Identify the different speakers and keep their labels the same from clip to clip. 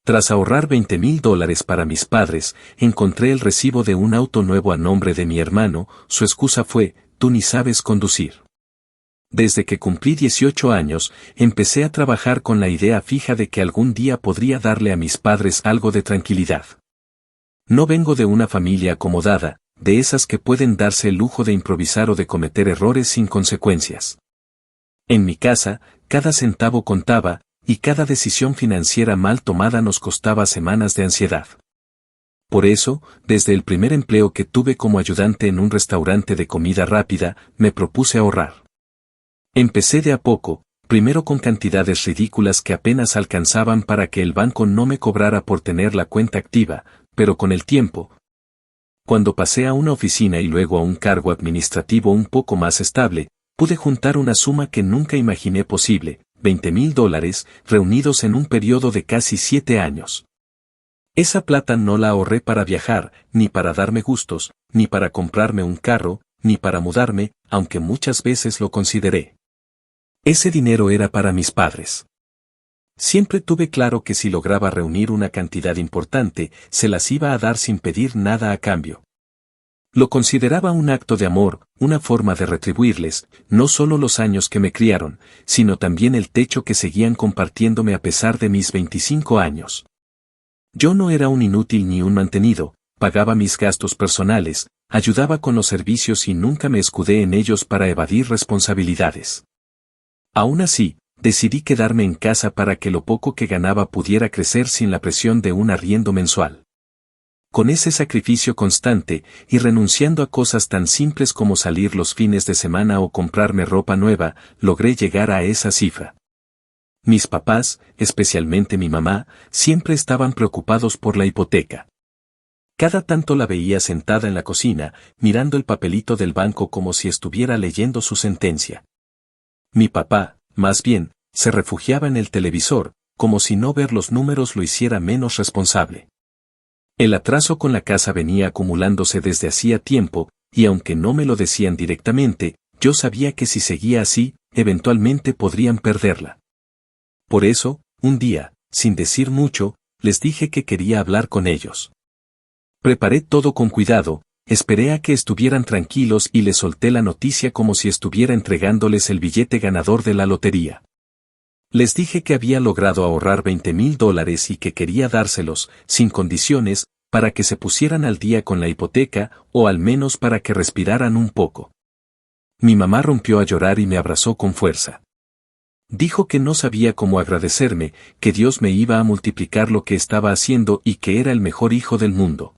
Speaker 1: Tras ahorrar $20,000 para mis padres, encontré el recibo de un auto nuevo a nombre de mi hermano. Su excusa fue: tú ni sabes conducir. Desde que cumplí 18 años, empecé a trabajar con la idea fija de que algún día podría darle a mis padres algo de tranquilidad. No vengo de una familia acomodada, de esas que pueden darse el lujo de improvisar o de cometer errores sin consecuencias. En mi casa, cada centavo contaba, y cada decisión financiera mal tomada nos costaba semanas de ansiedad. Por eso, desde el primer empleo que tuve como ayudante en un restaurante de comida rápida, me propuse ahorrar. Empecé de a poco, primero con cantidades ridículas que apenas alcanzaban para que el banco no me cobrara por tener la cuenta activa, pero con el tiempo, cuando pasé a una oficina y luego a un cargo administrativo un poco más estable, pude juntar una suma que nunca imaginé posible: $20,000, reunidos en un periodo de casi 7 años. Esa plata no la ahorré para viajar, ni para darme gustos, ni para comprarme un carro, ni para mudarme, aunque muchas veces lo consideré. Ese dinero era para mis padres. Siempre tuve claro que si lograba reunir una cantidad importante, se las iba a dar sin pedir nada a cambio. Lo consideraba un acto de amor, una forma de retribuirles, no solo los años que me criaron, sino también el techo que seguían compartiéndome a pesar de mis 25 años. Yo no era un inútil ni un mantenido, pagaba mis gastos personales, ayudaba con los servicios y nunca me escudé en ellos para evadir responsabilidades. Aún así, decidí quedarme en casa para que lo poco que ganaba pudiera crecer sin la presión de un arriendo mensual. Con ese sacrificio constante, y renunciando a cosas tan simples como salir los fines de semana o comprarme ropa nueva, logré llegar a esa cifra. Mis papás, especialmente mi mamá, siempre estaban preocupados por la hipoteca. Cada tanto la veía sentada en la cocina, mirando el papelito del banco como si estuviera leyendo su sentencia. Mi papá, más bien, se refugiaba en el televisor, como si no ver los números lo hiciera menos responsable. El atraso con la casa venía acumulándose desde hacía tiempo, y aunque no me lo decían directamente, yo sabía que si seguía así, eventualmente podrían perderla. Por eso, un día, sin decir mucho, les dije que quería hablar con ellos. Preparé todo con cuidado, esperé a que estuvieran tranquilos y les solté la noticia como si estuviera entregándoles el billete ganador de la lotería. Les dije que había logrado ahorrar $20,000 y que quería dárselos, sin condiciones, para que se pusieran al día con la hipoteca, o al menos para que respiraran un poco. Mi mamá rompió a llorar y me abrazó con fuerza. Dijo que no sabía cómo agradecerme, que Dios me iba a multiplicar lo que estaba haciendo y que era el mejor hijo del mundo.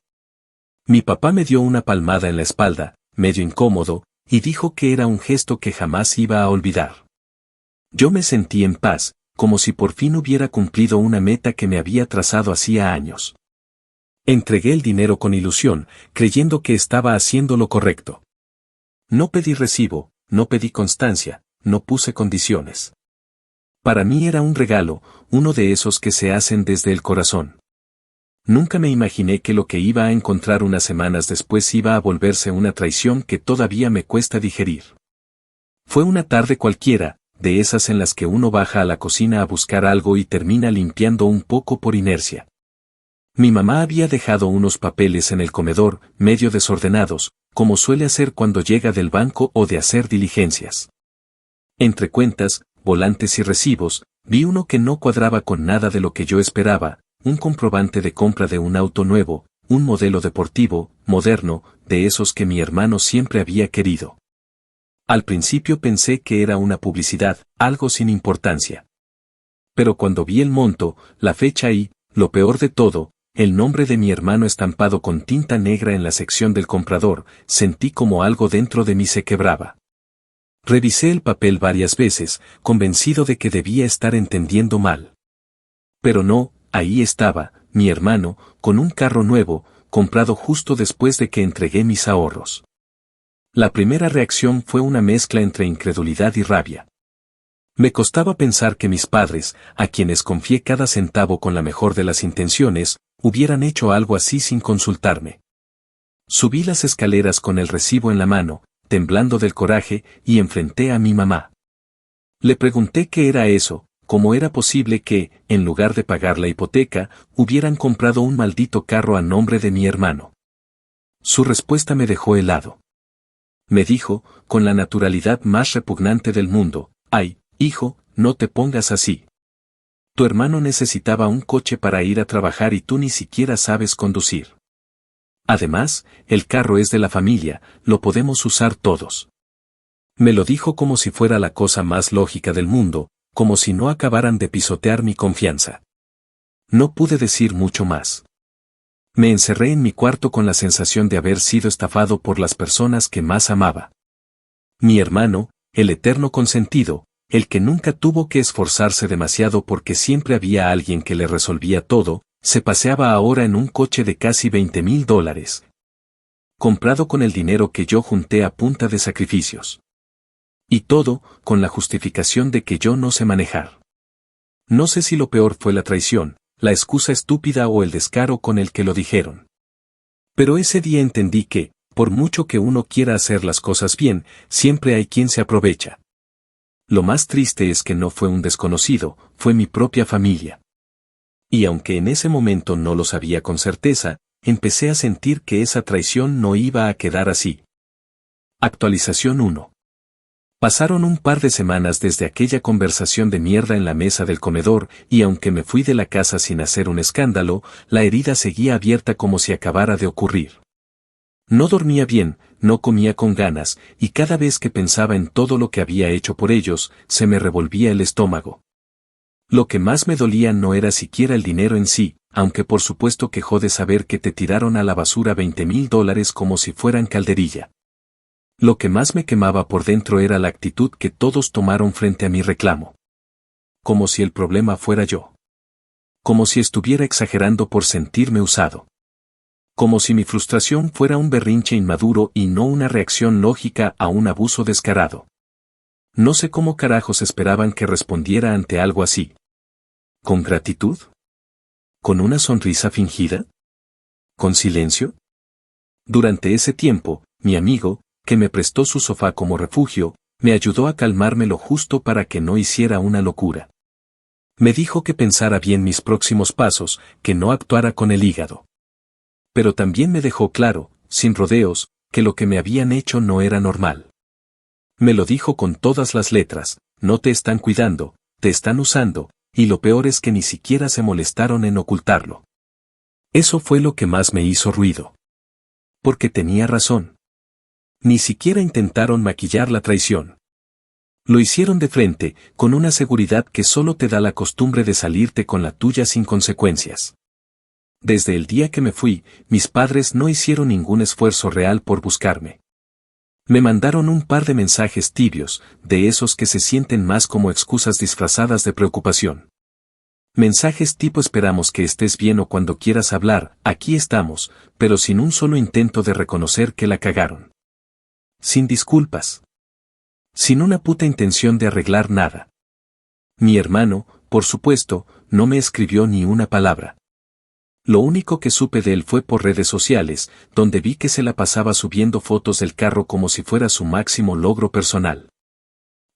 Speaker 1: Mi papá me dio una palmada en la espalda, medio incómodo, y dijo que era un gesto que jamás iba a olvidar. Yo me sentí en paz, como si por fin hubiera cumplido una meta que me había trazado hacía años. Entregué el dinero con ilusión, creyendo que estaba haciendo lo correcto. No pedí recibo, no pedí constancia, no puse condiciones. Para mí era un regalo, uno de esos que se hacen desde el corazón. Nunca me imaginé que lo que iba a encontrar unas semanas después iba a volverse una traición que todavía me cuesta digerir. Fue una tarde cualquiera, de esas en las que uno baja a la cocina a buscar algo y termina limpiando un poco por inercia. Mi mamá había dejado unos papeles en el comedor, medio desordenados, como suele hacer cuando llega del banco o de hacer diligencias. Entre cuentas, volantes y recibos, vi uno que no cuadraba con nada de lo que yo esperaba: un comprobante de compra de un auto nuevo, un modelo deportivo, moderno, de esos que mi hermano siempre había querido. Al principio pensé que era una publicidad, algo sin importancia. Pero cuando vi el monto, la fecha y, lo peor de todo, el nombre de mi hermano estampado con tinta negra en la sección del comprador, sentí como algo dentro de mí se quebraba. Revisé el papel varias veces, convencido de que debía estar entendiendo mal. Pero no, ahí estaba, mi hermano, con un carro nuevo, comprado justo después de que entregué mis ahorros. La primera reacción fue una mezcla entre incredulidad y rabia. Me costaba pensar que mis padres, a quienes confié cada centavo con la mejor de las intenciones, hubieran hecho algo así sin consultarme. Subí las escaleras con el recibo en la mano, temblando del coraje, y enfrenté a mi mamá. Le pregunté qué era eso, ¿cómo era posible que, en lugar de pagar la hipoteca, hubieran comprado un maldito carro a nombre de mi hermano? Su respuesta me dejó helado. Me dijo, con la naturalidad más repugnante del mundo: «Ay, hijo, no te pongas así. Tu hermano necesitaba un coche para ir a trabajar y tú ni siquiera sabes conducir. Además, el carro es de la familia, lo podemos usar todos». Me lo dijo como si fuera la cosa más lógica del mundo, como si no acabaran de pisotear mi confianza. No pude decir mucho más. Me encerré en mi cuarto con la sensación de haber sido estafado por las personas que más amaba. Mi hermano, el eterno consentido, el que nunca tuvo que esforzarse demasiado porque siempre había alguien que le resolvía todo, se paseaba ahora en un coche de casi $20,000. Comprado con el dinero que yo junté a punta de sacrificios. Y todo, con la justificación de que yo no sé manejar. No sé si lo peor fue la traición, la excusa estúpida o el descaro con el que lo dijeron. Pero ese día entendí que, por mucho que uno quiera hacer las cosas bien, siempre hay quien se aprovecha. Lo más triste es que no fue un desconocido, fue mi propia familia. Y aunque en ese momento no lo sabía con certeza, empecé a sentir que esa traición no iba a quedar así. Actualización 1. Pasaron un par de semanas desde aquella conversación de mierda en la mesa del comedor, y aunque me fui de la casa sin hacer un escándalo, la herida seguía abierta como si acabara de ocurrir. No dormía bien, no comía con ganas, y cada vez que pensaba en todo lo que había hecho por ellos, se me revolvía el estómago. Lo que más me dolía no era siquiera el dinero en sí, aunque por supuesto quejó de saber que te tiraron a la basura $20,000 como si fueran calderilla. Lo que más me quemaba por dentro era la actitud que todos tomaron frente a mi reclamo. Como si el problema fuera yo. Como si estuviera exagerando por sentirme usado. Como si mi frustración fuera un berrinche inmaduro y no una reacción lógica a un abuso descarado. No sé cómo carajos esperaban que respondiera ante algo así. ¿Con gratitud? ¿Con una sonrisa fingida? ¿Con silencio? Durante ese tiempo, mi amigo, que me prestó su sofá como refugio, me ayudó a calmarme lo justo para que no hiciera una locura. Me dijo que pensara bien mis próximos pasos, que no actuara con el hígado. Pero también me dejó claro, sin rodeos, que lo que me habían hecho no era normal. Me lo dijo con todas las letras: no te están cuidando, te están usando, y lo peor es que ni siquiera se molestaron en ocultarlo. Eso fue lo que más me hizo ruido. Porque tenía razón. Ni siquiera intentaron maquillar la traición. Lo hicieron de frente, con una seguridad que solo te da la costumbre de salirte con la tuya sin consecuencias. Desde el día que me fui, mis padres no hicieron ningún esfuerzo real por buscarme. Me mandaron un par de mensajes tibios, de esos que se sienten más como excusas disfrazadas de preocupación. Mensajes tipo: esperamos que estés bien, o cuando quieras hablar, aquí estamos, pero sin un solo intento de reconocer que la cagaron. Sin disculpas. Sin una puta intención de arreglar nada. Mi hermano, por supuesto, no me escribió ni una palabra. Lo único que supe de él fue por redes sociales, donde vi que se la pasaba subiendo fotos del carro como si fuera su máximo logro personal.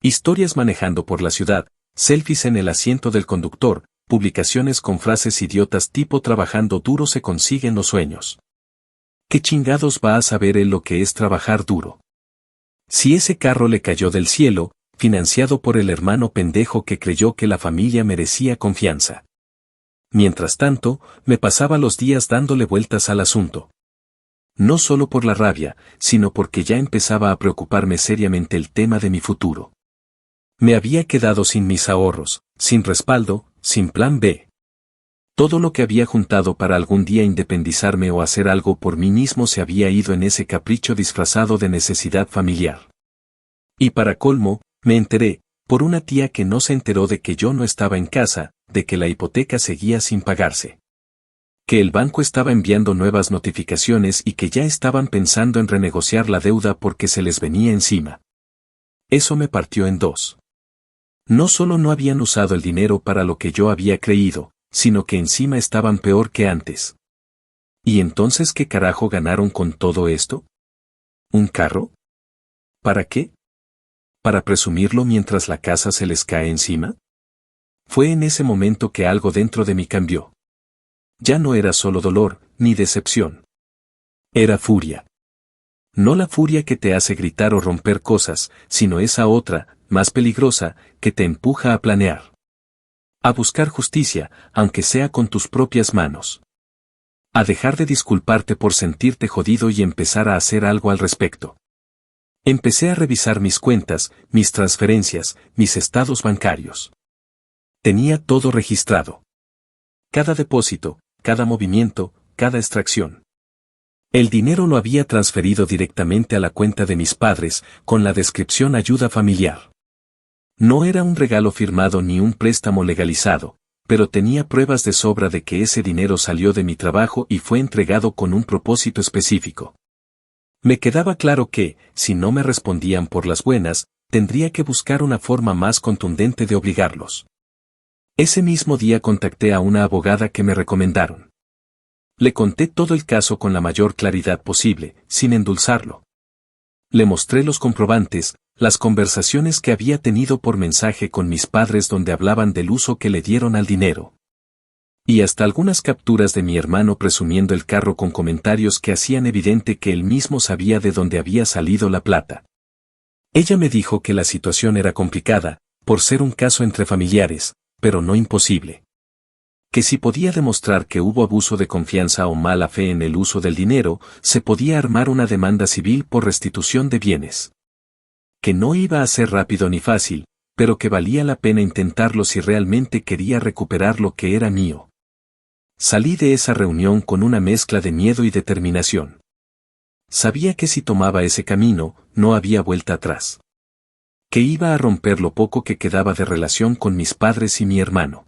Speaker 1: Historias manejando por la ciudad, selfies en el asiento del conductor, publicaciones con frases idiotas tipo: trabajando duro se consiguen los sueños. ¿Qué chingados va a saber él lo que es trabajar duro? Si ese carro le cayó del cielo, financiado por el hermano pendejo que creyó que la familia merecía confianza. Mientras tanto, me pasaba los días dándole vueltas al asunto. No solo por la rabia, sino porque ya empezaba a preocuparme seriamente el tema de mi futuro. Me había quedado sin mis ahorros, sin respaldo, sin plan B. Todo lo que había juntado para algún día independizarme o hacer algo por mí mismo se había ido en ese capricho disfrazado de necesidad familiar. Y para colmo, me enteré, por una tía que no se enteró de que yo no estaba en casa, de que la hipoteca seguía sin pagarse. Que el banco estaba enviando nuevas notificaciones y que ya estaban pensando en renegociar la deuda porque se les venía encima. Eso me partió en dos. No solo no habían usado el dinero para lo que yo había creído, sino que encima estaban peor que antes. ¿Y entonces qué carajo ganaron con todo esto? ¿Un carro? ¿Para qué? ¿Para presumirlo mientras la casa se les cae encima? Fue en ese momento que algo dentro de mí cambió. Ya no era solo dolor, ni decepción. Era furia. No la furia que te hace gritar o romper cosas, sino esa otra, más peligrosa, que te empuja a planear. A buscar justicia, aunque sea con tus propias manos. A dejar de disculparte por sentirte jodido y empezar a hacer algo al respecto. Empecé a revisar mis cuentas, mis transferencias, mis estados bancarios. Tenía todo registrado. Cada depósito, cada movimiento, cada extracción. El dinero lo había transferido directamente a la cuenta de mis padres, con la descripción ayuda familiar. No era un regalo firmado ni un préstamo legalizado, pero tenía pruebas de sobra de que ese dinero salió de mi trabajo y fue entregado con un propósito específico. Me quedaba claro que, si no me respondían por las buenas, tendría que buscar una forma más contundente de obligarlos. Ese mismo día contacté a una abogada que me recomendaron. Le conté todo el caso con la mayor claridad posible, sin endulzarlo. Le mostré los comprobantes, las conversaciones que había tenido por mensaje con mis padres donde hablaban del uso que le dieron al dinero. Y hasta algunas capturas de mi hermano presumiendo el carro con comentarios que hacían evidente que él mismo sabía de dónde había salido la plata. Ella me dijo que la situación era complicada, por ser un caso entre familiares, pero no imposible. Que si podía demostrar que hubo abuso de confianza o mala fe en el uso del dinero, se podía armar una demanda civil por restitución de bienes. Que no iba a ser rápido ni fácil, pero que valía la pena intentarlo si realmente quería recuperar lo que era mío. Salí de esa reunión con una mezcla de miedo y determinación. Sabía que si tomaba ese camino, no había vuelta atrás. Que iba a romper lo poco que quedaba de relación con mis padres y mi hermano.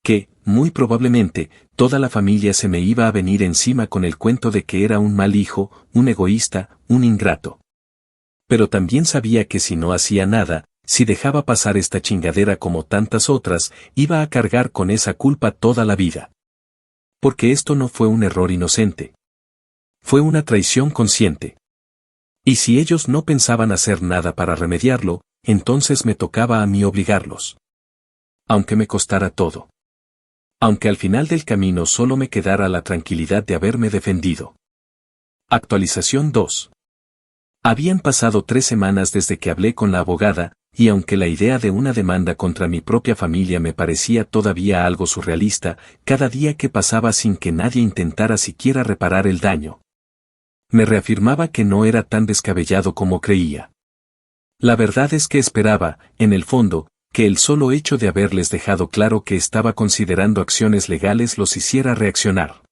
Speaker 1: Que, muy probablemente, toda la familia se me iba a venir encima con el cuento de que era un mal hijo, un egoísta, un ingrato. Pero también sabía que si no hacía nada, si dejaba pasar esta chingadera como tantas otras, iba a cargar con esa culpa toda la vida. Porque esto no fue un error inocente. Fue una traición consciente. Y si ellos no pensaban hacer nada para remediarlo, entonces me tocaba a mí obligarlos. Aunque me costara todo. Aunque al final del camino solo me quedara la tranquilidad de haberme defendido. Actualización 2. Habían pasado 3 semanas desde que hablé con la abogada, y aunque la idea de una demanda contra mi propia familia me parecía todavía algo surrealista, cada día que pasaba sin que nadie intentara siquiera reparar el daño, me reafirmaba que no era tan descabellado como creía. La verdad es que esperaba, en el fondo, que el solo hecho de haberles dejado claro que estaba considerando acciones legales los hiciera reaccionar.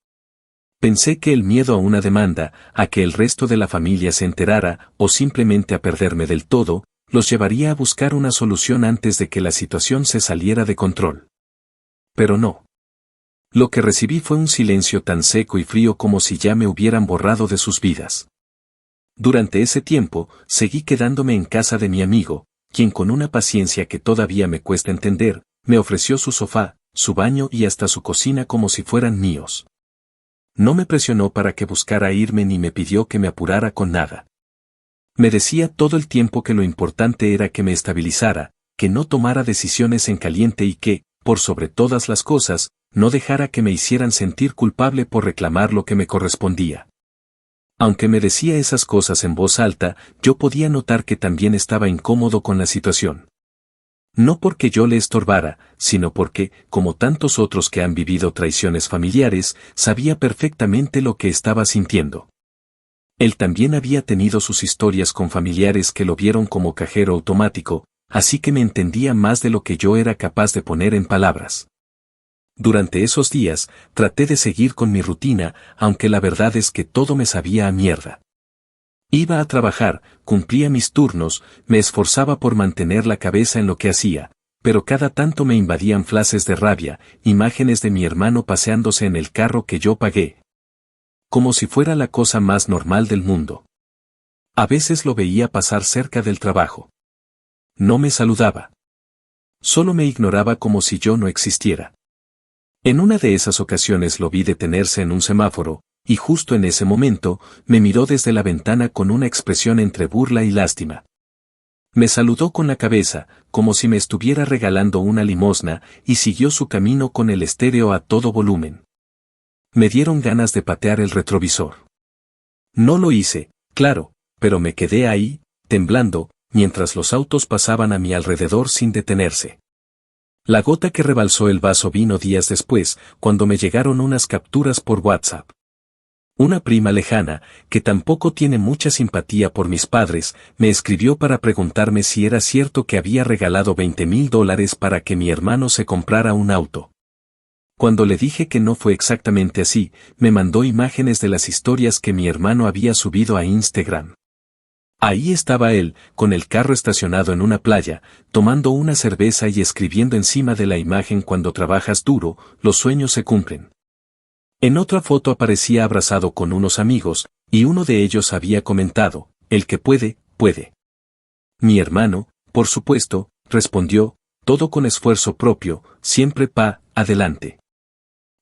Speaker 1: Pensé que el miedo a una demanda, a que el resto de la familia se enterara, o simplemente a perderme del todo, los llevaría a buscar una solución antes de que la situación se saliera de control. Pero no. Lo que recibí fue un silencio tan seco y frío como si ya me hubieran borrado de sus vidas. Durante ese tiempo, seguí quedándome en casa de mi amigo, quien con una paciencia que todavía me cuesta entender, me ofreció su sofá, su baño y hasta su cocina como si fueran míos. No me presionó para que buscara irme ni me pidió que me apurara con nada. Me decía todo el tiempo que lo importante era que me estabilizara, que no tomara decisiones en caliente y que, por sobre todas las cosas, no dejara que me hicieran sentir culpable por reclamar lo que me correspondía. Aunque me decía esas cosas en voz alta, yo podía notar que también estaba incómodo con la situación. No porque yo le estorbara, sino porque, como tantos otros que han vivido traiciones familiares, sabía perfectamente lo que estaba sintiendo. Él también había tenido sus historias con familiares que lo vieron como cajero automático, así que me entendía más de lo que yo era capaz de poner en palabras. Durante esos días, traté de seguir con mi rutina, aunque la verdad es que todo me sabía a mierda. Iba a trabajar, cumplía mis turnos, me esforzaba por mantener la cabeza en lo que hacía, pero cada tanto me invadían flashes de rabia, imágenes de mi hermano paseándose en el carro que yo pagué. Como si fuera la cosa más normal del mundo. A veces lo veía pasar cerca del trabajo. No me saludaba. Solo me ignoraba como si yo no existiera. En una de esas ocasiones lo vi detenerse en un semáforo, y justo en ese momento, me miró desde la ventana con una expresión entre burla y lástima. Me saludó con la cabeza, como si me estuviera regalando una limosna, y siguió su camino con el estéreo a todo volumen. Me dieron ganas de patear el retrovisor. No lo hice, claro, pero me quedé ahí, temblando, mientras los autos pasaban a mi alrededor sin detenerse. La gota que rebalsó el vaso vino días después, cuando me llegaron unas capturas por WhatsApp. Una prima lejana, que tampoco tiene mucha simpatía por mis padres, me escribió para preguntarme si era cierto que había regalado $20,000 para que mi hermano se comprara un auto. Cuando le dije que no fue exactamente así, me mandó imágenes de las historias que mi hermano había subido a Instagram. Ahí estaba él, con el carro estacionado en una playa, tomando una cerveza y escribiendo encima de la imagen: cuando trabajas duro, los sueños se cumplen. En otra foto aparecía abrazado con unos amigos, y uno de ellos había comentado: el que puede, puede. Mi hermano, por supuesto, respondió: todo con esfuerzo propio, siempre adelante.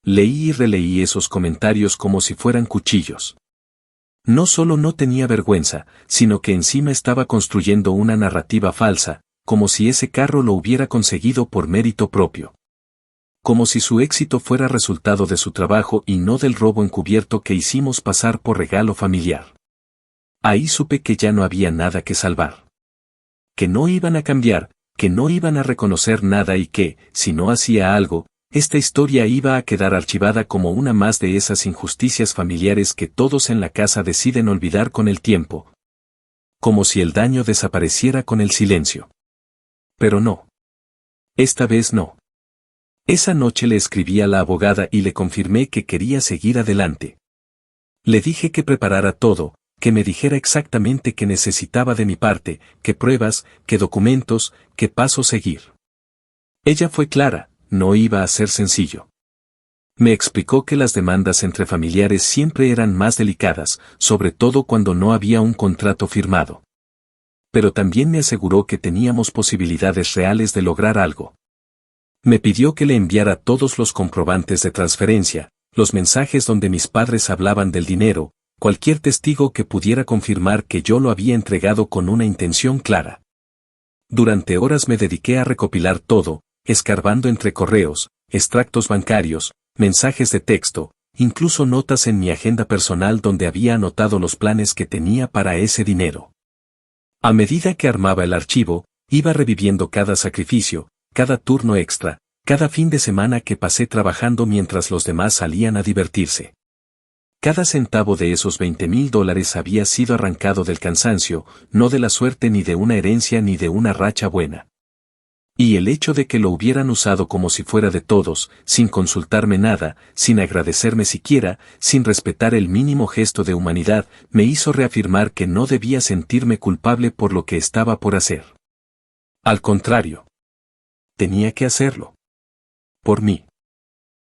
Speaker 1: Leí y releí esos comentarios como si fueran cuchillos. No solo no tenía vergüenza, sino que encima estaba construyendo una narrativa falsa, como si ese carro lo hubiera conseguido por mérito propio. Como si su éxito fuera resultado de su trabajo y no del robo encubierto que hicimos pasar por regalo familiar. Ahí supe que ya no había nada que salvar. Que no iban a cambiar, que no iban a reconocer nada y que, si no hacía algo, esta historia iba a quedar archivada como una más de esas injusticias familiares que todos en la casa deciden olvidar con el tiempo. Como si el daño desapareciera con el silencio. Pero no. Esta vez no. Esa noche le escribí a la abogada y le confirmé que quería seguir adelante. Le dije que preparara todo, que me dijera exactamente qué necesitaba de mi parte, qué pruebas, qué documentos, qué paso seguir. Ella fue clara: no iba a ser sencillo. Me explicó que las demandas entre familiares siempre eran más delicadas, sobre todo cuando no había un contrato firmado. Pero también me aseguró que teníamos posibilidades reales de lograr algo. Me pidió que le enviara todos los comprobantes de transferencia, los mensajes donde mis padres hablaban del dinero, cualquier testigo que pudiera confirmar que yo lo había entregado con una intención clara. Durante horas me dediqué a recopilar todo, escarbando entre correos, extractos bancarios, mensajes de texto, incluso notas en mi agenda personal donde había anotado los planes que tenía para ese dinero. A medida que armaba el archivo, iba reviviendo cada sacrificio, cada turno extra, cada fin de semana que pasé trabajando mientras los demás salían a divertirse. Cada centavo de esos $20,000 había sido arrancado del cansancio, no de la suerte ni de una herencia ni de una racha buena. Y el hecho de que lo hubieran usado como si fuera de todos, sin consultarme nada, sin agradecerme siquiera, sin respetar el mínimo gesto de humanidad, me hizo reafirmar que no debía sentirme culpable por lo que estaba por hacer. Al contrario. Tenía que hacerlo. Por mí.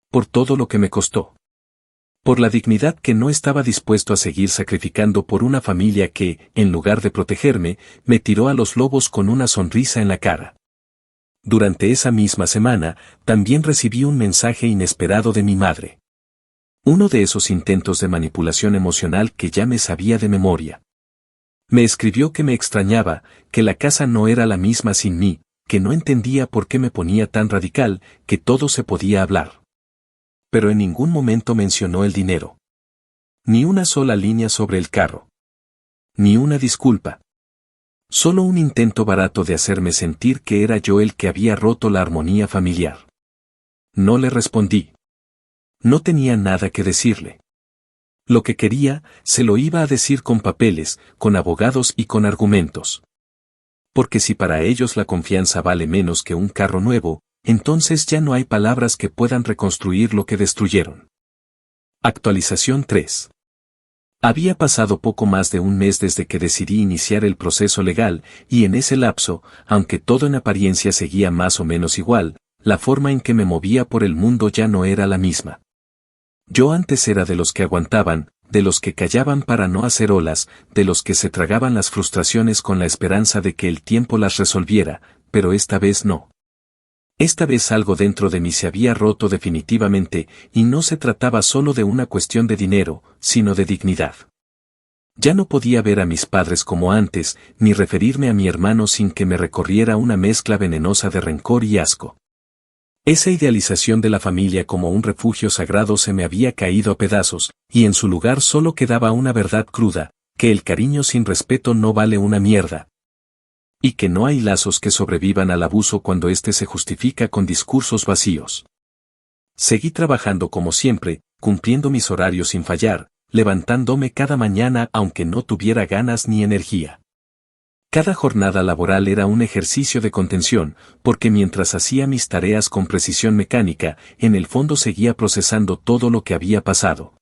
Speaker 1: Por todo lo que me costó. Por la dignidad que no estaba dispuesto a seguir sacrificando por una familia que, en lugar de protegerme, me tiró a los lobos con una sonrisa en la cara. Durante esa misma semana, también recibí un mensaje inesperado de mi madre. Uno de esos intentos de manipulación emocional que ya me sabía de memoria. Me escribió que me extrañaba, que la casa no era la misma sin mí, que no entendía por qué me ponía tan radical, que todo se podía hablar. Pero en ningún momento mencionó el dinero. Ni una sola línea sobre el carro. Ni una disculpa. Solo un intento barato de hacerme sentir que era yo el que había roto la armonía familiar. No le respondí. No tenía nada que decirle. Lo que quería, se lo iba a decir con papeles, con abogados y con argumentos. Porque si para ellos la confianza vale menos que un carro nuevo, entonces ya no hay palabras que puedan reconstruir lo que destruyeron. Actualización 3. Había pasado poco más de un mes desde que decidí iniciar el proceso legal, y en ese lapso, aunque todo en apariencia seguía más o menos igual, la forma en que me movía por el mundo ya no era la misma. Yo antes era de los que aguantaban, de los que callaban para no hacer olas, de los que se tragaban las frustraciones con la esperanza de que el tiempo las resolviera, pero esta vez no. Esta vez algo dentro de mí se había roto definitivamente, y no se trataba solo de una cuestión de dinero, sino de dignidad. Ya no podía ver a mis padres como antes, ni referirme a mi hermano sin que me recorriera una mezcla venenosa de rencor y asco. Esa idealización de la familia como un refugio sagrado se me había caído a pedazos, y en su lugar solo quedaba una verdad cruda, que el cariño sin respeto no vale una mierda. Y que no hay lazos que sobrevivan al abuso cuando éste se justifica con discursos vacíos. Seguí trabajando como siempre, cumpliendo mis horarios sin fallar, levantándome cada mañana aunque no tuviera ganas ni energía. Cada jornada laboral era un ejercicio de contención, porque mientras hacía mis tareas con precisión mecánica, en el fondo seguía procesando todo lo que había pasado.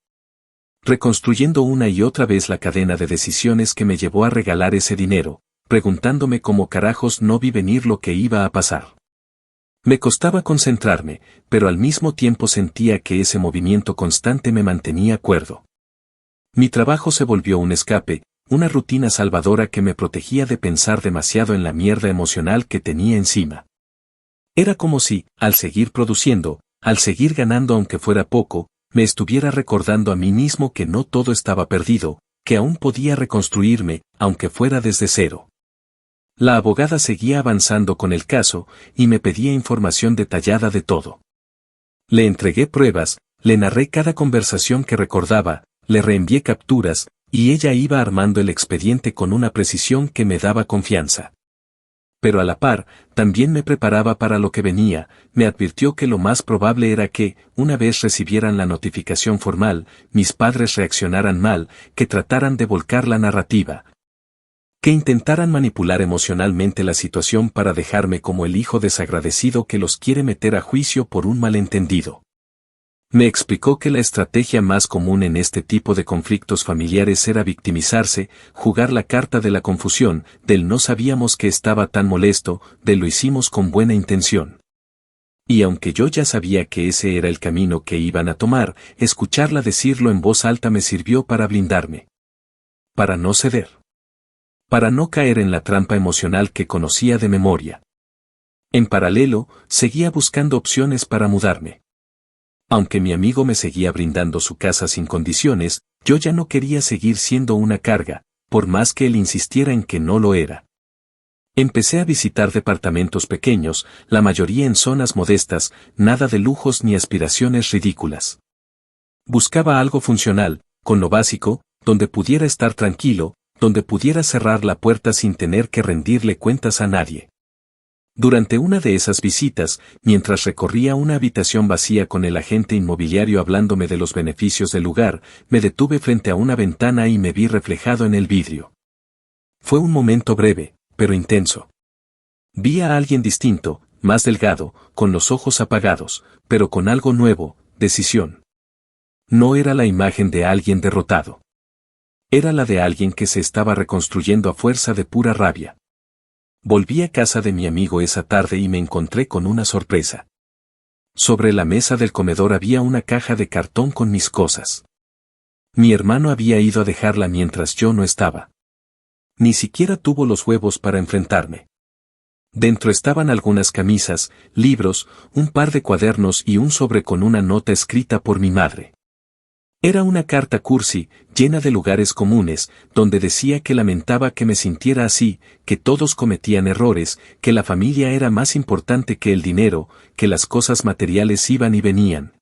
Speaker 1: Reconstruyendo una y otra vez la cadena de decisiones que me llevó a regalar ese dinero, preguntándome cómo carajos no vi venir lo que iba a pasar. Me costaba concentrarme, pero al mismo tiempo sentía que ese movimiento constante me mantenía cuerdo. Mi trabajo se volvió un escape, una rutina salvadora que me protegía de pensar demasiado en la mierda emocional que tenía encima. Era como si, al seguir produciendo, al seguir ganando aunque fuera poco, me estuviera recordando a mí mismo que no todo estaba perdido, que aún podía reconstruirme, aunque fuera desde cero. La abogada seguía avanzando con el caso, y me pedía información detallada de todo. Le entregué pruebas, le narré cada conversación que recordaba, le reenvié capturas, y ella iba armando el expediente con una precisión que me daba confianza. Pero a la par, también me preparaba para lo que venía, me advirtió que lo más probable era que, una vez recibieran la notificación formal, mis padres reaccionaran mal, que trataran de volcar la narrativa, que intentaran manipular emocionalmente la situación para dejarme como el hijo desagradecido que los quiere meter a juicio por un malentendido. Me explicó que la estrategia más común en este tipo de conflictos familiares era victimizarse, jugar la carta de la confusión, del no sabíamos que estaba tan molesto, de lo hicimos con buena intención. Y aunque yo ya sabía que ese era el camino que iban a tomar, escucharla decirlo en voz alta me sirvió para blindarme. Para no ceder. Para no caer en la trampa emocional que conocía de memoria. En paralelo, seguía buscando opciones para mudarme. Aunque mi amigo me seguía brindando su casa sin condiciones, yo ya no quería seguir siendo una carga, por más que él insistiera en que no lo era. Empecé a visitar departamentos pequeños, la mayoría en zonas modestas, nada de lujos ni aspiraciones ridículas. Buscaba algo funcional, con lo básico, donde pudiera estar tranquilo, donde pudiera cerrar la puerta sin tener que rendirle cuentas a nadie. Durante una de esas visitas, mientras recorría una habitación vacía con el agente inmobiliario hablándome de los beneficios del lugar, me detuve frente a una ventana y me vi reflejado en el vidrio. Fue un momento breve, pero intenso. Vi a alguien distinto, más delgado, con los ojos apagados, pero con algo nuevo, decisión. No era la imagen de alguien derrotado. Era la de alguien que se estaba reconstruyendo a fuerza de pura rabia. Volví a casa de mi amigo esa tarde y me encontré con una sorpresa. Sobre la mesa del comedor había una caja de cartón con mis cosas. Mi hermano había ido a dejarla mientras yo no estaba. Ni siquiera tuvo los huevos para enfrentarme. Dentro estaban algunas camisas, libros, un par de cuadernos y un sobre con una nota escrita por mi madre. Era una carta cursi, llena de lugares comunes, donde decía que lamentaba que me sintiera así, que todos cometían errores, que la familia era más importante que el dinero, que las cosas materiales iban y venían.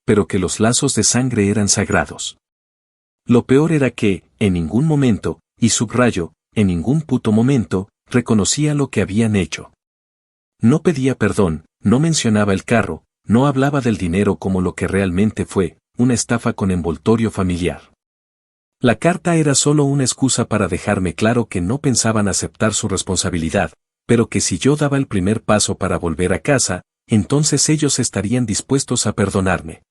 Speaker 1: Pero que los lazos de sangre eran sagrados. Lo peor era que, en ningún momento, y subrayo, en ningún puto momento, reconocía lo que habían hecho. No pedía perdón, no mencionaba el carro, no hablaba del dinero como lo que realmente fue, una estafa con envoltorio familiar. La carta era solo una excusa para dejarme claro que no pensaban aceptar su responsabilidad, pero que si yo daba el primer paso para volver a casa, entonces ellos estarían dispuestos a perdonarme.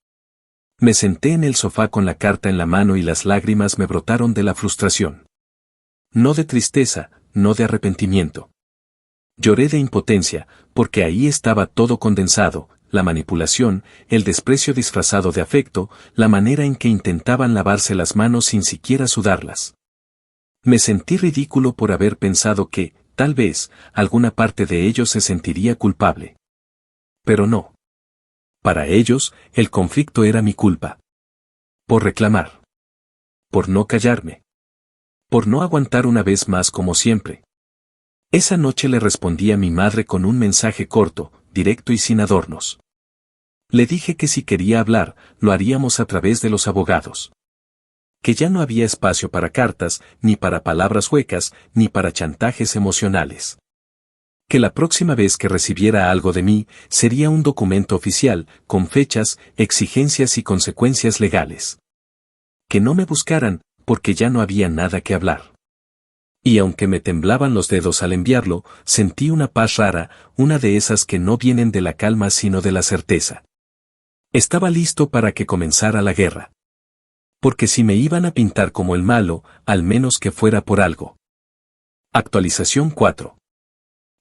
Speaker 1: Me senté en el sofá con la carta en la mano y las lágrimas me brotaron de la frustración. No de tristeza, no de arrepentimiento. Lloré de impotencia, porque ahí estaba todo condensado, la manipulación, el desprecio disfrazado de afecto, la manera en que intentaban lavarse las manos sin siquiera sudarlas. Me sentí ridículo por haber pensado que, tal vez, alguna parte de ellos se sentiría culpable. Pero no. Para ellos, el conflicto era mi culpa. Por reclamar. Por no callarme. Por no aguantar una vez más como siempre. Esa noche le respondí a mi madre con un mensaje corto, directo y sin adornos. Le dije que si quería hablar, lo haríamos a través de los abogados. Que ya no había espacio para cartas, ni para palabras huecas, ni para chantajes emocionales. Que la próxima vez que recibiera algo de mí, sería un documento oficial, con fechas, exigencias y consecuencias legales. Que no me buscaran, porque ya no había nada que hablar. Y aunque me temblaban los dedos al enviarlo, sentí una paz rara, una de esas que no vienen de la calma sino de la certeza. Estaba listo para que comenzara la guerra. Porque si me iban a pintar como el malo, al menos que fuera por algo. Actualización 4.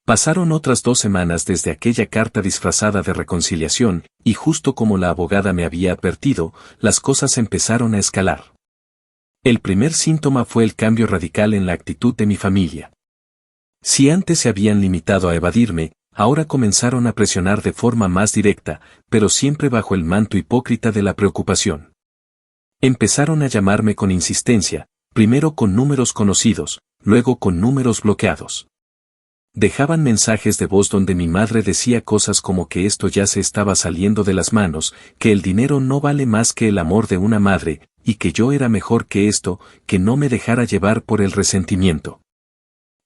Speaker 1: Pasaron otras 2 semanas desde aquella carta disfrazada de reconciliación, y justo como la abogada me había advertido, las cosas empezaron a escalar. El primer síntoma fue el cambio radical en la actitud de mi familia. Si antes se habían limitado a evadirme, ahora comenzaron a presionar de forma más directa, pero siempre bajo el manto hipócrita de la preocupación. Empezaron a llamarme con insistencia, primero con números conocidos, luego con números bloqueados. Dejaban mensajes de voz donde mi madre decía cosas como que esto ya se estaba saliendo de las manos, que el dinero no vale más que el amor de una madre, y que yo era mejor que esto, que no me dejara llevar por el resentimiento.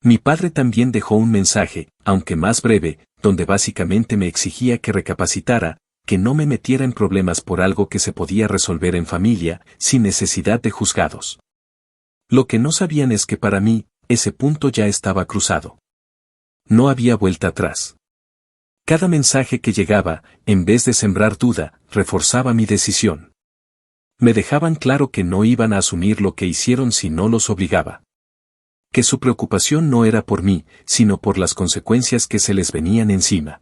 Speaker 1: Mi padre también dejó un mensaje, aunque más breve, donde básicamente me exigía que recapacitara, que no me metiera en problemas por algo que se podía resolver en familia, sin necesidad de juzgados. Lo que no sabían es que para mí, ese punto ya estaba cruzado. No había vuelta atrás. Cada mensaje que llegaba, en vez de sembrar duda, reforzaba mi decisión. Me dejaban claro que no iban a asumir lo que hicieron si no los obligaba. Que su preocupación no era por mí, sino por las consecuencias que se les venían encima.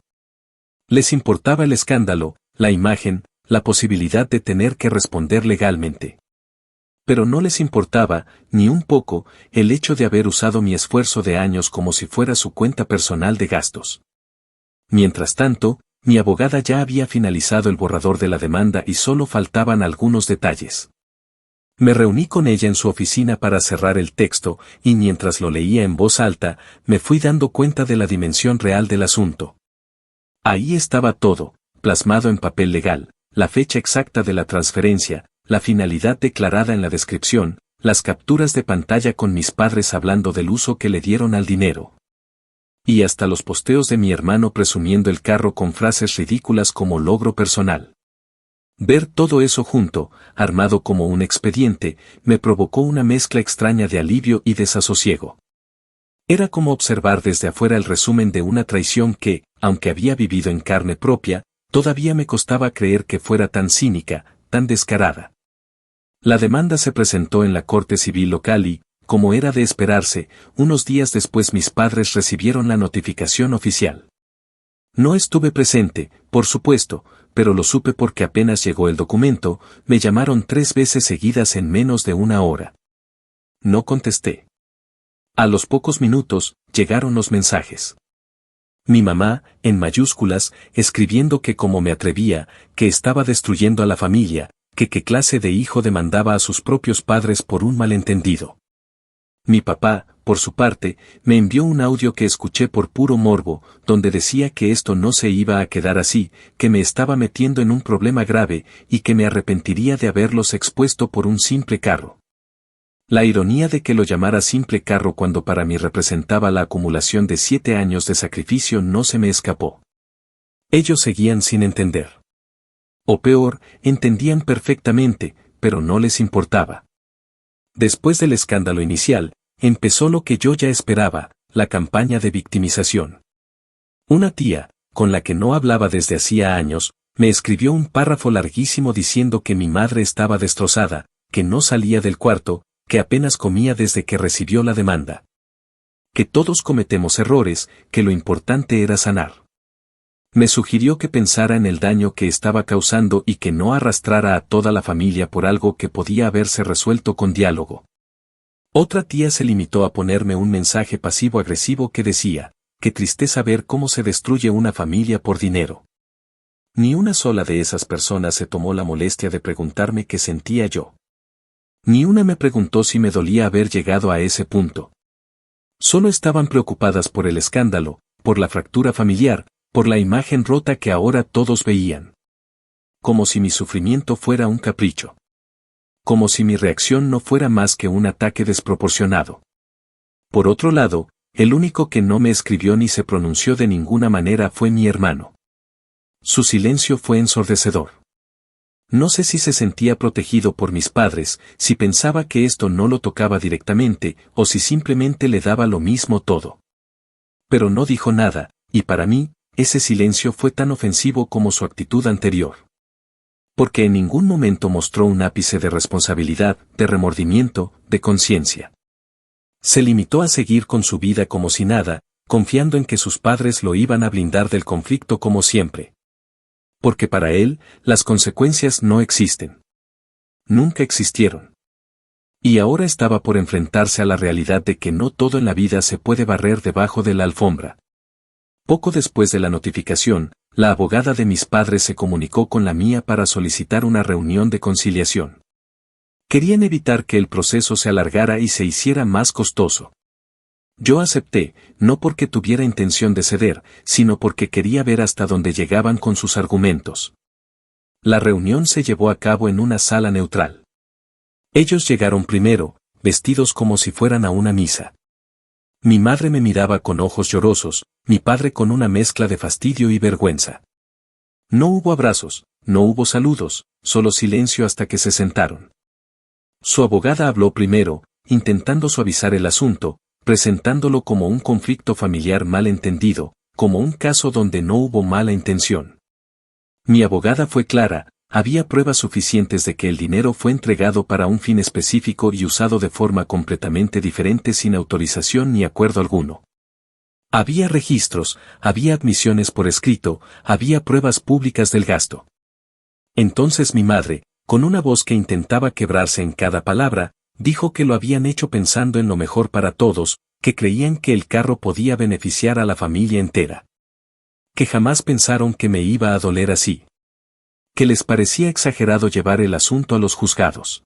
Speaker 1: Les importaba el escándalo, la imagen, la posibilidad de tener que responder legalmente. Pero no les importaba, ni un poco, el hecho de haber usado mi esfuerzo de años como si fuera su cuenta personal de gastos. Mientras tanto, mi abogada ya había finalizado el borrador de la demanda y solo faltaban algunos detalles. Me reuní con ella en su oficina para cerrar el texto, y mientras lo leía en voz alta, me fui dando cuenta de la dimensión real del asunto. Ahí estaba todo, plasmado en papel legal, la fecha exacta de la transferencia, la finalidad declarada en la descripción, las capturas de pantalla con mis padres hablando del uso que le dieron al dinero. Y hasta los posteos de mi hermano presumiendo el carro con frases ridículas como logro personal. Ver todo eso junto, armado como un expediente, me provocó una mezcla extraña de alivio y desasosiego. Era como observar desde afuera el resumen de una traición que, aunque había vivido en carne propia, todavía me costaba creer que fuera tan cínica, tan descarada. La demanda se presentó en la Corte Civil local y, como era de esperarse, unos días después mis padres recibieron la notificación oficial. No estuve presente, por supuesto, pero lo supe porque apenas llegó el documento, me llamaron 3 veces seguidas en menos de 1 hora. No contesté. A los pocos minutos, llegaron los mensajes. Mi mamá, en mayúsculas, escribiendo que como me atrevía, que estaba destruyendo a la familia, que qué clase de hijo demandaba a sus propios padres por un malentendido. Mi papá, por su parte, me envió un audio que escuché por puro morbo, donde decía que esto no se iba a quedar así, que me estaba metiendo en un problema grave y que me arrepentiría de haberlos expuesto por un simple carro. La ironía de que lo llamara simple carro cuando para mí representaba la acumulación de 7 años de sacrificio no se me escapó. Ellos seguían sin entender. O peor, entendían perfectamente, pero no les importaba. Después del escándalo inicial, empezó lo que yo ya esperaba, la campaña de victimización. Una tía, con la que no hablaba desde hacía años, me escribió un párrafo larguísimo diciendo que mi madre estaba destrozada, que no salía del cuarto, que apenas comía desde que recibió la demanda. Que todos cometemos errores, que lo importante era sanar. Me sugirió que pensara en el daño que estaba causando y que no arrastrara a toda la familia por algo que podía haberse resuelto con diálogo. Otra tía se limitó a ponerme un mensaje pasivo-agresivo que decía, qué tristeza ver cómo se destruye una familia por dinero. Ni una sola de esas personas se tomó la molestia de preguntarme qué sentía yo. Ni una me preguntó si me dolía haber llegado a ese punto. Solo estaban preocupadas por el escándalo, por la fractura familiar, por la imagen rota que ahora todos veían. Como si mi sufrimiento fuera un capricho. Como si mi reacción no fuera más que un ataque desproporcionado. Por otro lado, el único que no me escribió ni se pronunció de ninguna manera fue mi hermano. Su silencio fue ensordecedor. No sé si se sentía protegido por mis padres, si pensaba que esto no lo tocaba directamente, o si simplemente le daba lo mismo todo. Pero no dijo nada, y para mí, ese silencio fue tan ofensivo como su actitud anterior. Porque en ningún momento mostró un ápice de responsabilidad, de remordimiento, de conciencia. Se limitó a seguir con su vida como si nada, confiando en que sus padres lo iban a blindar del conflicto como siempre. Porque para él, las consecuencias no existen. Nunca existieron. Y ahora estaba por enfrentarse a la realidad de que no todo en la vida se puede barrer debajo de la alfombra. Poco después de la notificación, la abogada de mis padres se comunicó con la mía para solicitar una reunión de conciliación. Querían evitar que el proceso se alargara y se hiciera más costoso. Yo acepté, no porque tuviera intención de ceder, sino porque quería ver hasta dónde llegaban con sus argumentos. La reunión se llevó a cabo en una sala neutral. Ellos llegaron primero, vestidos como si fueran a una misa. Mi madre me miraba con ojos llorosos, mi padre con una mezcla de fastidio y vergüenza. No hubo abrazos, no hubo saludos, solo silencio hasta que se sentaron. Su abogada habló primero, intentando suavizar el asunto, presentándolo como un conflicto familiar mal entendido, como un caso donde no hubo mala intención. Mi abogada fue clara, había pruebas suficientes de que el dinero fue entregado para un fin específico y usado de forma completamente diferente sin autorización ni acuerdo alguno. Había registros, había admisiones por escrito, había pruebas públicas del gasto. Entonces mi madre, con una voz que intentaba quebrarse en cada palabra, dijo que lo habían hecho pensando en lo mejor para todos, que creían que el carro podía beneficiar a la familia entera. Que jamás pensaron que me iba a doler así. Que les parecía exagerado llevar el asunto a los juzgados.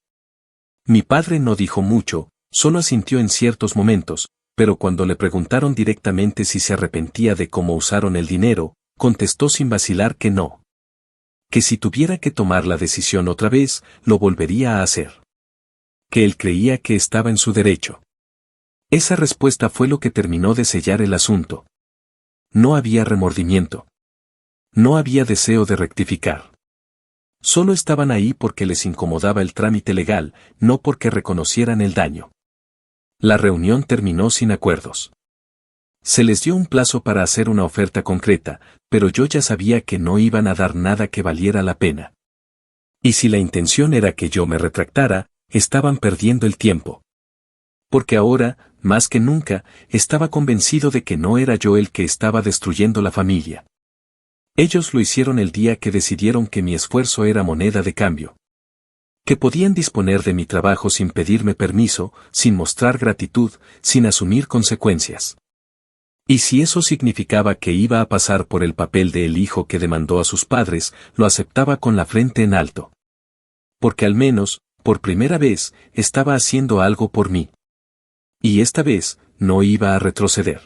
Speaker 1: Mi padre no dijo mucho, solo asintió en ciertos momentos, pero cuando le preguntaron directamente si se arrepentía de cómo usaron el dinero, contestó sin vacilar que no. Que si tuviera que tomar la decisión otra vez, lo volvería a hacer. Que él creía que estaba en su derecho. Esa respuesta fue lo que terminó de sellar el asunto. No había remordimiento. No había deseo de rectificar. Solo estaban ahí porque les incomodaba el trámite legal, no porque reconocieran el daño. La reunión terminó sin acuerdos. Se les dio un plazo para hacer una oferta concreta, pero yo ya sabía que no iban a dar nada que valiera la pena. Y si la intención era que yo me retractara, estaban perdiendo el tiempo. Porque ahora, más que nunca, estaba convencido de que no era yo el que estaba destruyendo la familia. Ellos lo hicieron el día que decidieron que mi esfuerzo era moneda de cambio. Que podían disponer de mi trabajo sin pedirme permiso, sin mostrar gratitud, sin asumir consecuencias. Y si eso significaba que iba a pasar por el papel de el hijo que demandó a sus padres, lo aceptaba con la frente en alto. Porque al menos, por primera vez, estaba haciendo algo por mí. Y esta vez, no iba a retroceder.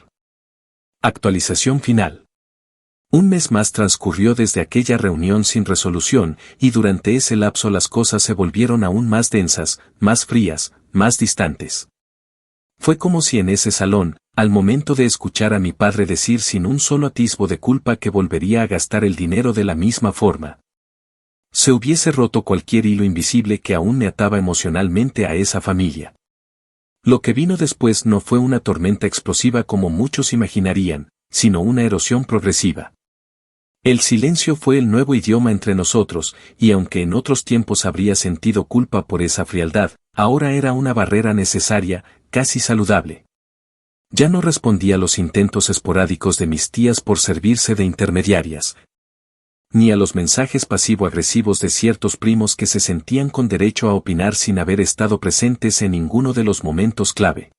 Speaker 1: Actualización final. Un mes más transcurrió desde aquella reunión sin resolución, y durante ese lapso las cosas se volvieron aún más densas, más frías, más distantes. Fue como si en ese salón, al momento de escuchar a mi padre decir sin un solo atisbo de culpa que volvería a gastar el dinero de la misma forma, se hubiese roto cualquier hilo invisible que aún me ataba emocionalmente a esa familia. Lo que vino después no fue una tormenta explosiva como muchos imaginarían, sino una erosión progresiva. El silencio fue el nuevo idioma entre nosotros, y aunque en otros tiempos habría sentido culpa por esa frialdad, ahora era una barrera necesaria, casi saludable. Ya no respondía a los intentos esporádicos de mis tías por servirse de intermediarias, ni a los mensajes pasivo-agresivos de ciertos primos que se sentían con derecho a opinar sin haber estado presentes en ninguno de los momentos clave.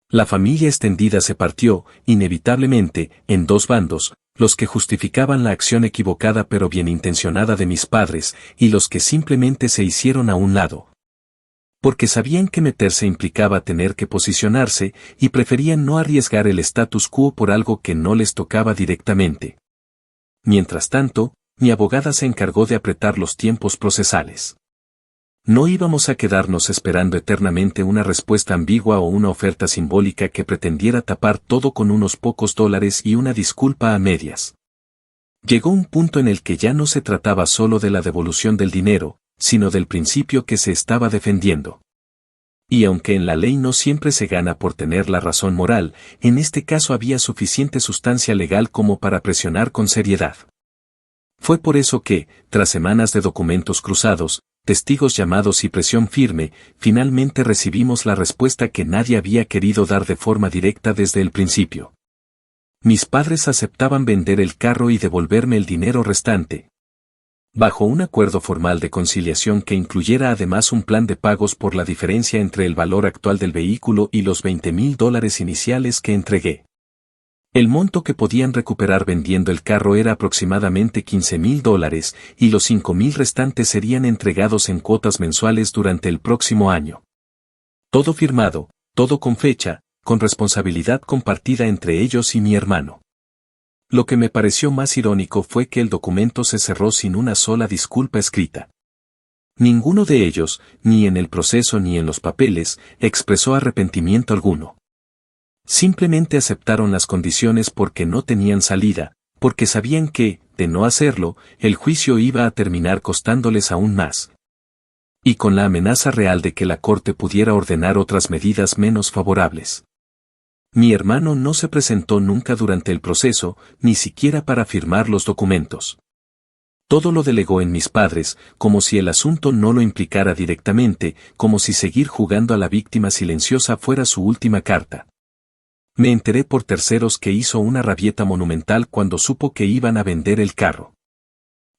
Speaker 1: La familia extendida se partió, inevitablemente, en dos bandos, los que justificaban la acción equivocada pero bien intencionada de mis padres, y los que simplemente se hicieron a un lado. Porque sabían que meterse implicaba tener que posicionarse y preferían no arriesgar el status quo por algo que no les tocaba directamente. Mientras tanto, mi abogada se encargó de apretar los tiempos procesales. No íbamos a quedarnos esperando eternamente una respuesta ambigua o una oferta simbólica que pretendiera tapar todo con unos pocos dólares y una disculpa a medias. Llegó un punto en el que ya no se trataba solo de la devolución del dinero, sino del principio que se estaba defendiendo. Y aunque en la ley no siempre se gana por tener la razón moral, en este caso había suficiente sustancia legal como para presionar con seriedad. Fue por eso que, tras semanas de documentos cruzados, testigos llamados y presión firme, finalmente recibimos la respuesta que nadie había querido dar de forma directa desde el principio. Mis padres aceptaban vender el carro y devolverme el dinero restante. Bajo un acuerdo formal de conciliación que incluyera además un plan de pagos por la diferencia entre el valor actual del vehículo y los $20,000 iniciales que entregué. El monto que podían recuperar vendiendo el carro era aproximadamente $15,000 y los $5,000 restantes serían entregados en cuotas mensuales durante el próximo año. Todo firmado, todo con fecha, con responsabilidad compartida entre ellos y mi hermano. Lo que me pareció más irónico fue que el documento se cerró sin una sola disculpa escrita. Ninguno de ellos, ni en el proceso ni en los papeles, expresó arrepentimiento alguno. Simplemente aceptaron las condiciones porque no tenían salida, porque sabían que, de no hacerlo, el juicio iba a terminar costándoles aún más. Y con la amenaza real de que la corte pudiera ordenar otras medidas menos favorables. Mi hermano no se presentó nunca durante el proceso, ni siquiera para firmar los documentos. Todo lo delegó en mis padres, como si el asunto no lo implicara directamente, como si seguir jugando a la víctima silenciosa fuera su última carta. Me enteré por terceros que hizo una rabieta monumental cuando supo que iban a vender el carro.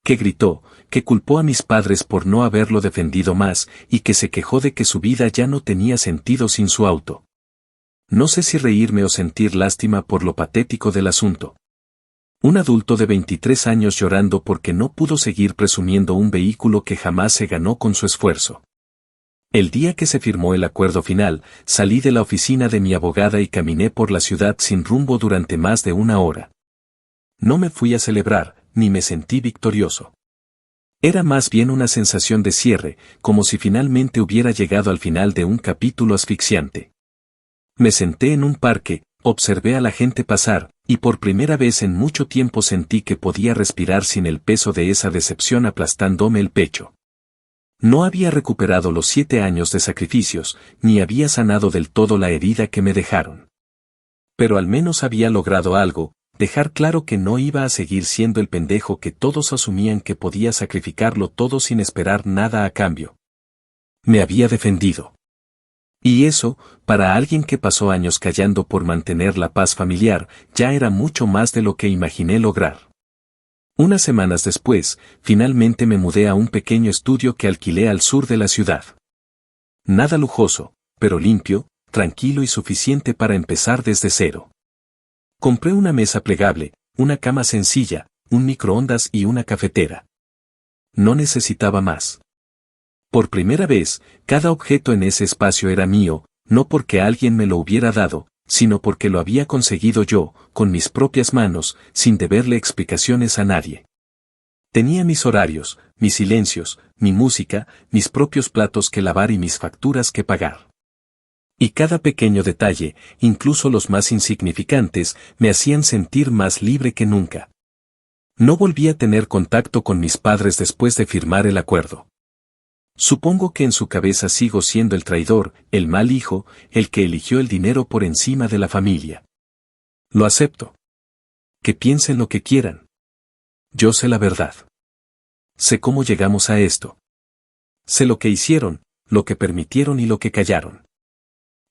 Speaker 1: Que gritó, que culpó a mis padres por no haberlo defendido más y que se quejó de que su vida ya no tenía sentido sin su auto. No sé si reírme o sentir lástima por lo patético del asunto. Un adulto de 23 años llorando porque no pudo seguir presumiendo un vehículo que jamás se ganó con su esfuerzo. El día que se firmó el acuerdo final, salí de la oficina de mi abogada y caminé por la ciudad sin rumbo durante más de una hora. No me fui a celebrar, ni me sentí victorioso. Era más bien una sensación de cierre, como si finalmente hubiera llegado al final de un capítulo asfixiante. Me senté en un parque, observé a la gente pasar, y por primera vez en mucho tiempo sentí que podía respirar sin el peso de esa decepción aplastándome el pecho. No había recuperado los 7 años de sacrificios, ni había sanado del todo la herida que me dejaron. Pero al menos había logrado algo, dejar claro que no iba a seguir siendo el pendejo que todos asumían que podía sacrificarlo todo sin esperar nada a cambio. Me había defendido. Y eso, para alguien que pasó años callando por mantener la paz familiar, ya era mucho más de lo que imaginé lograr. Unas semanas después, finalmente me mudé a un pequeño estudio que alquilé al sur de la ciudad. Nada lujoso, pero limpio, tranquilo y suficiente para empezar desde cero. Compré una mesa plegable, una cama sencilla, un microondas y una cafetera. No necesitaba más. Por primera vez, cada objeto en ese espacio era mío, no porque alguien me lo hubiera dado, sino porque lo había conseguido yo, con mis propias manos, sin deberle explicaciones a nadie. Tenía mis horarios, mis silencios, mi música, mis propios platos que lavar y mis facturas que pagar. Y cada pequeño detalle, incluso los más insignificantes, me hacían sentir más libre que nunca. No volví a tener contacto con mis padres después de firmar el acuerdo. Supongo que en su cabeza sigo siendo el traidor, el mal hijo, el que eligió el dinero por encima de la familia. Lo acepto. Que piensen lo que quieran. Yo sé la verdad. Sé cómo llegamos a esto. Sé lo que hicieron, lo que permitieron y lo que callaron.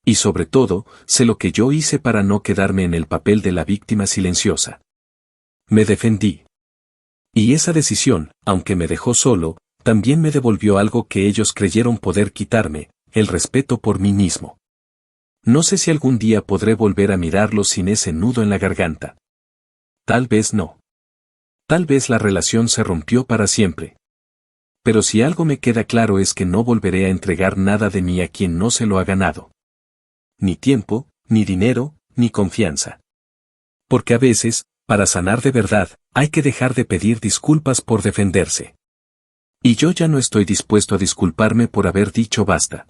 Speaker 1: Y sobre todo, sé lo que yo hice para no quedarme en el papel de la víctima silenciosa. Me defendí. Y esa decisión, aunque me dejó solo, también me devolvió algo que ellos creyeron poder quitarme, el respeto por mí mismo. No sé si algún día podré volver a mirarlos sin ese nudo en la garganta. Tal vez no. Tal vez la relación se rompió para siempre. Pero si algo me queda claro es que no volveré a entregar nada de mí a quien no se lo ha ganado. Ni tiempo, ni dinero, ni confianza. Porque a veces, para sanar de verdad, hay que dejar de pedir disculpas por defenderse. Y yo ya no estoy dispuesto a disculparme por haber dicho basta.